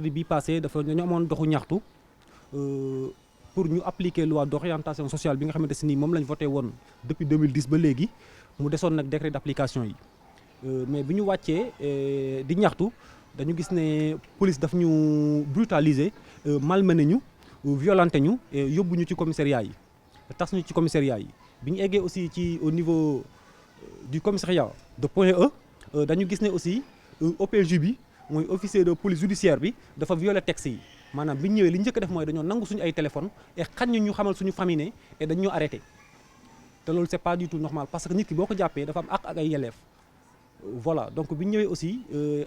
bi passé dafa ñu amoon doxu ñaxtu pour ñu appliquer loi d'orientation sociale bi nga xamante ne nii moom lañ voté woon depuis 2010 ba léegi mu desoon nag décret d'application yi mais bi ñu wàccee di ñaxtu dañu gis ne police daf ñu brutaliser malmené ñu violenté ñu yóbbu ñu ci commissariat yi tas ñu ci commissariat yi bi ñu eggee aussi ci au niveau du commissariat de Point E dañu gis ne aussi OPJ bi mooy officier de police judiciaire bi dafa violer texte yi maanaam bi ñu ñëwee li njëkk def mooy dañoo nangu suñu ay téléphone et xañ ñu xamal suñu famille ne et dañu arrêté te loolu c'est pas du tout normal parce que nit ki boo ko jàppee dafa am àq ak ay yelleef voilà donc bi ñu ñëwee aussi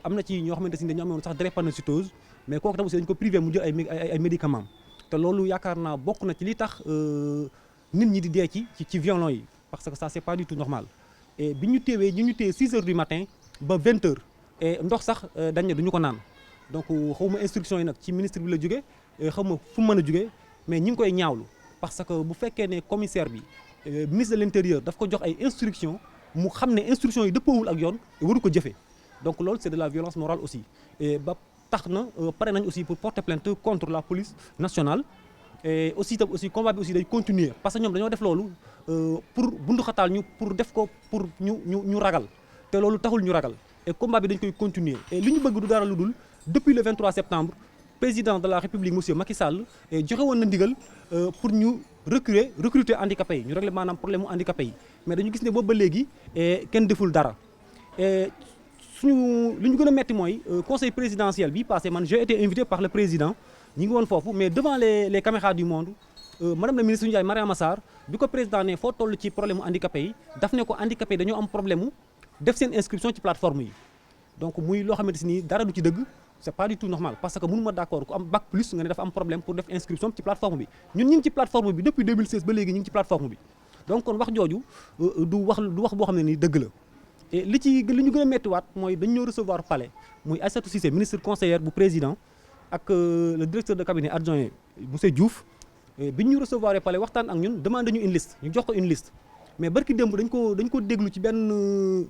am na ci ñoo xamante ne dañu amoon sax drépanocytose mais kooku tam aussi dañu ko privé mu jël ay médicaments te loolu yaakaar naa bokk na ci li tax nit ñi di dee ci violon yi parce que ça c'est pas du tout normal et bi ñu téewee ñu téye 6 heures du matin ba 20 heures et ndox sax dañ ne duñu ko naan donc xawma instruction yi nag ci ministre bi la jóge xawma fu mu mën a jóge mais ñi ngi koy ñaawlu parce que bu fekkee ne commissaire bi ministre de l'intérieur daf ko jox ay instruction mu xam ne instruction yi dëppoowul ak yoon waru ko jëfee donc loolu c'est de la violence morale aussi et ba tax na pare nañ aussi pour porter plainte contre la police nationale et aussi tam aussi combat bi aussi day continuer parce que ñoom dañoo def loolu pour bundu xataal ñu pour def ko pour ñu ragal te loolu taxul ñu ragal et combat bi dañ koy continuer et li ñu bëgg du dara lu dul depuis le 23 septembre président de la République monsieur Macky Sall joxe woon na ndigal pour ñu recruter handicapés yi ñu régler maanaam problème mu handicapés yi mais dañu gis ne boobu ba léegi kenn deful dara et li ñu gën a metti mooy conseil présidentiel bi passé man j'ai été invité par le président ñi ngi woon foofu mais devant les caméras du monde madame la ministre Ndiaye Mariama Sarr bi ko président ne foo toll ci problème mu handicapés yi daf ne ko handicapés yi dañoo am problème mu def seen inscription ci plateforme yi donc muy loo xamante ni dara du ci dëgg c'est pas du tout normal parce que mënu ma d'accord ku am bac plus nga ne dafa am problème pour def inscription ci plateforme bi ñun ñu ngi ci plateforme bi depuis 2016 ba léegi ñu ngi ci plateforme bi donc kon wax jooju du wax boo xam ne ni dëgg la et li ñu gën a méttiwaat mooy dañu ñëw recevoir palais muy Aïssatou Cissé ministre conseillère bu président ak le directeur de cabinet adjoint monsieur Diouf bi ñu recevoir palais waxtaan ak ñun demandé ñu une liste ñu jox ko une liste mais barki démb dañ ko déglu ci benn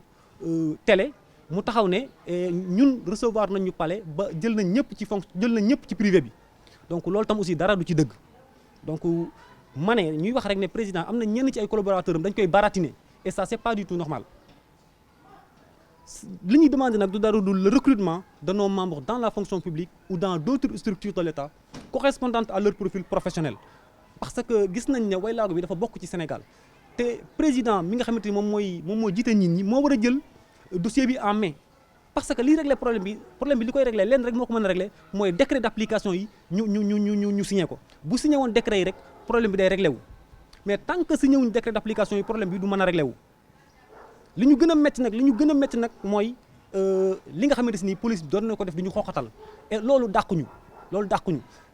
télé mu taxaw ne ñun recevoir nañ ñu palais ba jël nañ ñëpp ci privé bi donc loolu tam aussi dara du ci dëgg donc ma ne ñuy wax rek ne président am na ñenn ci ay collaborateurs am dañ koy baratiner et ça c'est pas du tout normal li ñuy demander nag du dara du le recrutement de nos membres dans la fonction publique ou dans d'autres structures de l'État correspondantes à leur profil professionnel parce que gis nañ ne waylaago bi dafa bokk ci Sénégal te président mi nga xamante ni moom mooy jiite nit ñi moo war a jël dossier bi en main parce que liy régler problème bi li koy régler lenn rek moo ko mën a régler mooy décret d'application yi ñu signé ko bu signé woon décret yi rek problème bi day réglé wu mais tant que signé wuñ décret d'application yi problème bi du mën a réglé wu li ñu gën a métti nag mooy li nga xamante ni police bi doon na ko def di ñu xooxatal et loolu dàquñu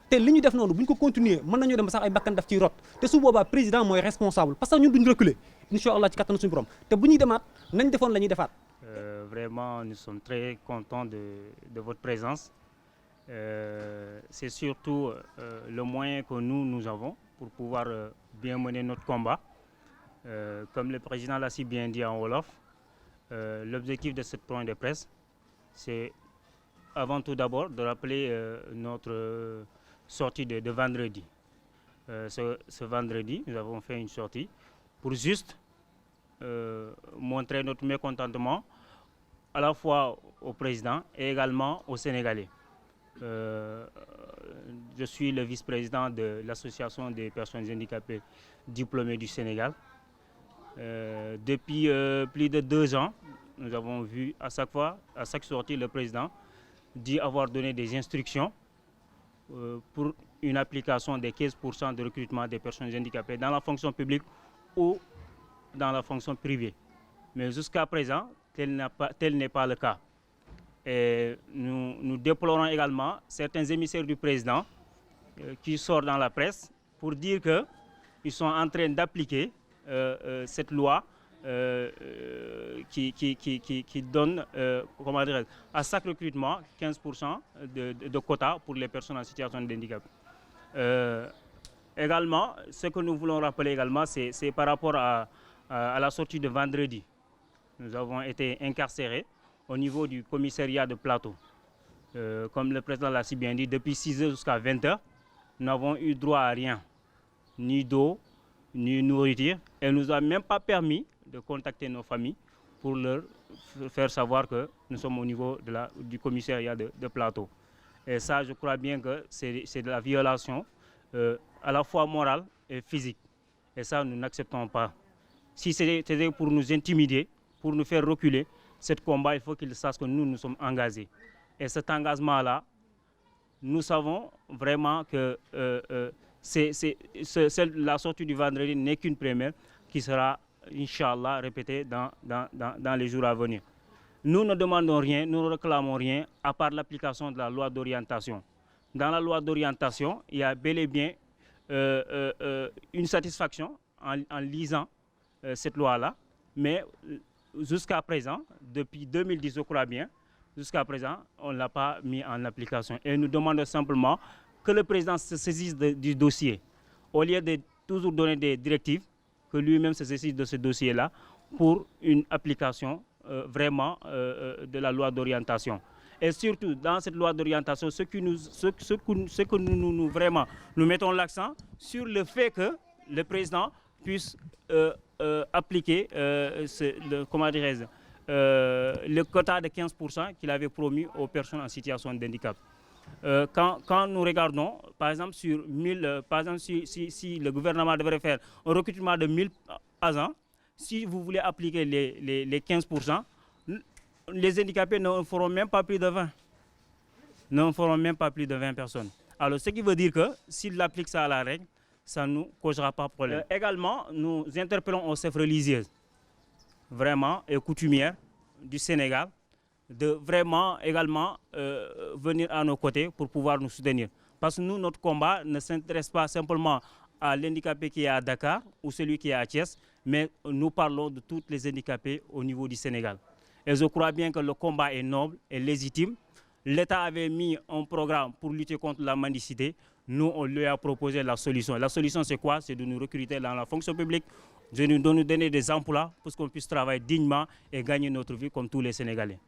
te li ñu def noonu bu ñu ko continuer mën nañoo dem ba sax ay bakkan daf ciy rot te su boobaa président mooy responsable parce que ñun duñ reculer incha allah ci kattanu suñu borom te bu ñuy demaat nañ defoon la ñuy defaat. Vraiment, nous sommes très contents de votre présence. C'est surtout le moyen que nous avons pour pouvoir bien mener notre combat. Comme le président l'a si bien dit en wolof, l'objectif de cette point de presse, c'est avant tout d'abord de rappeler notre sortie de vendredi. Ce vendredi, nous avons fait une sortie pour juste montrer notre mécontentement à la fois au président et également aux Sénégalais. Je suis le vice-président de l'association des personnes handicapées diplômées du Sénégal. Depuis plus de 2 ans, nous avons vu à chaque sortie, le président dit avoir donné des instructions pour une application des 15% de recrutement des personnes handicapées dans la fonction publique ou dans la fonction privée. Mais jusqu'à présent, tel n'est pas le cas. Et nous déplorons également certains émissaires du président qui sortent dans la presse pour dire qu'ils sont en train d'appliquer cette loi qui donne à chaque recrutement 15% de quota pour les personnes en situation de handicap. Également, ce que nous voulons rappeler également, c'est par rapport à la sortie de vendredi. nous avons été incarcérés au niveau du commissariat de Plateau. Comme le président l'a si bien dit, depuis 6 h jusqu'à 20 h, nous n'avons eu droit à rien, ni d'eau, ni nourriture. Elle ne nous a même pas permis de contacter nos familles pour leur faire savoir que nous sommes au niveau du commissariat de Plateau. Et ça, je crois bien que c'est de la violation à la fois morale et physique. Et ça, nous n'acceptons pas. Si c'était pour nous intimider, pour nous faire reculer, ce combat, il faut qu'ils sachent que nous sommes engagés. Et cet engagement-là, nous savons vraiment que la sortie du vendredi n'est qu'une première qui sera, Inch'Allah, répétée dans les jours à venir. Nous ne demandons rien, nous ne réclamons rien, à part l'application de la loi d'orientation. Dans la loi d'orientation, il y a bel et bien une satisfaction en lisant cette loi-là, mais jusqu'à présent, depuis 2010, je crois bien, jusqu'à présent, on ne l'a pas mis en application. Et nous demandons simplement que le président se saisisse du dossier. Au lieu de toujours donner des directives, que lui-même se saisisse de ce dossier-là pour une application vraiment de la loi d'orientation. Et surtout, dans cette loi d'orientation, nous mettons l'accent sur le fait que le président puisse appliquer le quota de 15% qu'il avait promis aux personnes en situation de handicap. Quand nous regardons, par exemple, sur 1000, par exemple, si le gouvernement devrait faire un recrutement de 1000 agents, si vous voulez appliquer les 15%, les handicapés ne feront même pas plus de 20. Ne feront même pas plus de 20 personnes. Alors, ce qui veut dire que s'ils appliquent ça à la règle, ça ne nous causera pas de problème. Également, nous interpellons aux chefs religieuses, vraiment, et coutumières du Sénégal, de vraiment également venir à nos côtés pour pouvoir nous soutenir. Parce que nous, notre combat ne s'intéresse pas simplement à l'handicapé qui est à Dakar ou celui qui est à Thiès, mais nous parlons de tous les handicapés au niveau du Sénégal. Et je crois bien que le combat est noble et légitime. L'État avait mis un programme pour lutter contre la mendicité. Nous, on lui a proposé la solution. La solution, c'est quoi? C'est de nous recruter dans la fonction publique, de nous donner des emplois pour qu'on puisse travailler dignement et gagner notre vie comme tous les Sénégalais.